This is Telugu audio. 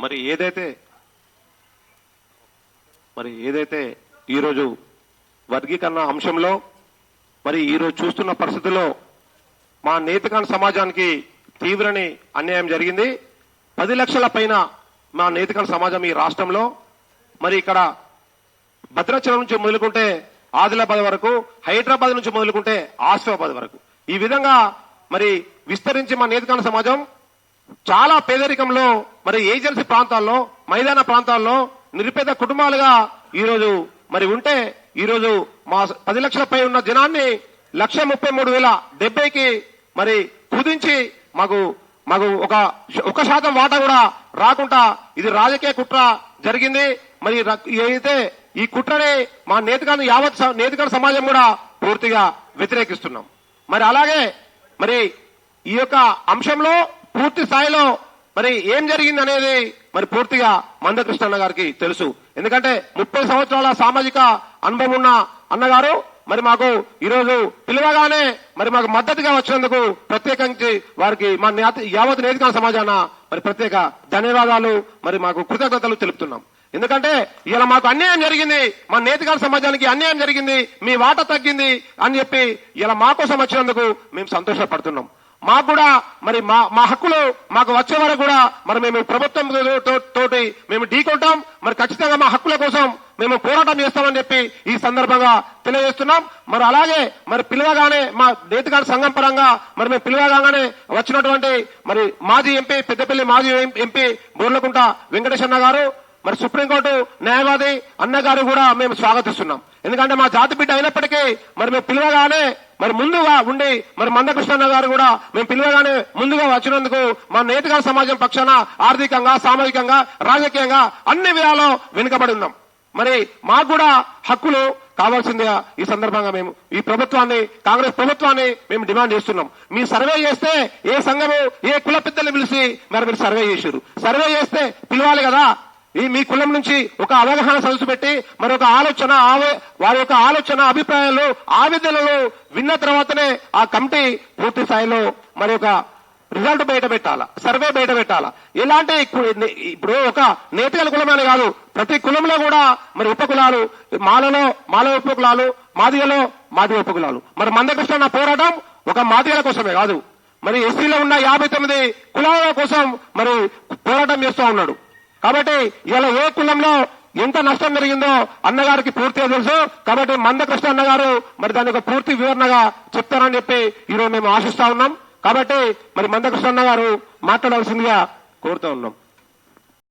మరి ఏదైతే ఈరోజు వర్గీకరణ అంశంలో మరి ఈరోజు చూస్తున్న పరిస్థితుల్లో మా నేతకాన సమాజానికి తీవ్రని అన్యాయం జరిగింది. 10 లక్షల పైన మా నేతకాన సమాజం ఈ రాష్ట్రంలో మరి ఇక్కడ భద్రాచలం నుంచి మొదలుకుంటే ఆదిలాబాద్ వరకు, హైదరాబాద్ నుంచి మొదలుకుంటే ఆసిఫాబాద్ వరకు ఈ విధంగా మరి విస్తరించి మా నేతకాన సమాజం చాలా పేదరికంలో మరి ఏజెన్సీ ప్రాంతాల్లో, మైదాన ప్రాంతాల్లో నిరుపేద కుటుంబాలుగా ఈరోజు మరి ఉంటే ఈరోజు మా 10 లక్షలపై ఉన్న జనాన్ని 1,33,070కి మరి కుదించి మాకు ఒక శాతం వాటా కూడా రాకుండా ఇది రాజకీయ కుట్ర జరిగింది. మరి ఏదైతే ఈ కుట్రని మా నేతకాన సమాజం కూడా పూర్తిగా వ్యతిరేకిస్తున్నాం. మరి అలాగే మరి ఈ యొక్క అంశంలో పూర్తి స్థాయిలో మరి ఏం జరిగింది అనేది మరి పూర్తిగా మందకృష్ణ గారికి తెలుసు. ఎందుకంటే 30 సంవత్సరాల సామాజిక అనుభవం ఉన్న అన్నగారు మరి మాకు ఈరోజు పిలువగానే మరి మాకు మద్దతుగా వచ్చినందుకు ప్రత్యేకించి వారికి మా యావత్ నేతకాన సమాజాన మరి ప్రత్యేక ధన్యవాదాలు మరి మాకు కృతజ్ఞతలు తెలుపుతున్నాం. ఎందుకంటే ఇలా మాకు అన్యాయం జరిగింది, మా నేతకాన సమాజానికి అన్యాయం జరిగింది, మీ వాటా తగ్గింది అని చెప్పి ఇలా మా కోసం వచ్చినందుకు మేము సంతోషపడుతున్నాం. మాకు కూడా మరి మా హక్కులు మాకు వచ్చే వరకు కూడా మరి మేము ప్రభుత్వం తోటి మేము ఢీకొంటాం. మరి ఖచ్చితంగా మా హక్కుల కోసం మేము పోరాటం చేస్తామని చెప్పి ఈ సందర్భంగా తెలియజేస్తున్నాం. మరి అలాగే మరి పిలువగానే మా నేతకాన సంఘం పరంగా మరి మేము పిలువగానే వచ్చినటువంటి మరి మాజీ ఎంపీ, పెద్దపల్లి మాజీ ఎంపీ బోర్లకుంట వెంకటేశ్వర గారు, మరి సుప్రీంకోర్టు న్యాయవాది అన్నగారు కూడా మేము స్వాగతిస్తున్నాం. ఎందుకంటే మా జాతి బిడ్డ అయినప్పటికీ మరి మేము పిలువగానే మరి ముందుగా ఉండి మరి మందకృష్ణ గారు కూడా మేము పిలువగానే ముందుగా వచ్చినందుకు మా నేతకాన సమాజం పక్షాన ఆర్థికంగా, సామాజికంగా, రాజకీయంగా అన్ని విధాలో వెనుకబడి ఉన్నాం. మరి మాకు కూడా హక్కులు కావాల్సిందిగా ఈ సందర్భంగా మేము ఈ ప్రభుత్వాన్ని, కాంగ్రెస్ ప్రభుత్వాన్ని మేము డిమాండ్ చేస్తున్నాం. మీ సర్వే చేస్తే ఏ సంఘము, ఏ కుల పెద్దలు పిలిచి మరి మీరు సర్వే చేశారు. సర్వే చేస్తే పిలవాలి కదా. మీ కులం నుంచి ఒక అవగాహన సదస్సు పెట్టి మరి ఒక ఆలోచన, వారి యొక్క ఆలోచన, అభిప్రాయాలు, ఆవేదనలు విన్న తర్వాతనే ఆ కమిటీ పూర్తి స్థాయిలో మరి ఒక రిజల్ట్ బయట పెట్టాలా, సర్వే బయట పెట్టాలా. ఎలాంటి ఇప్పుడు ఒక నేతల కులమని కాదు, ప్రతి కులంలో కూడా మరి ఉపకులాలు, మాలలో మాల ఉపకులాలు, మాదిగలో మాది ఉపకులాలు. మరి మందకృష్ణ పోరాటం ఒక మాదిగల కోసమే కాదు, మరి ఎస్సీలో ఉన్న 59 కులాల కోసం మరి పోరాటం చేస్తూ ఉన్నాడు. కాబట్టి ఇలా ఏ కులంలో ఎంత నష్టం జరిగిందో అన్నగారికి పూర్తిగా తెలుసు. కాబట్టి మందకృష్ణ అన్నగారు మరి దాని ఒక పూర్తి వివరణగా చెప్తారని చెప్పి ఈరోజు మేము ఆశిస్తా ఉన్నాం. కాబట్టి మరి మందకృష్ణ అన్నగారు మాట్లాడాల్సిందిగా కోరుతూ ఉన్నాం.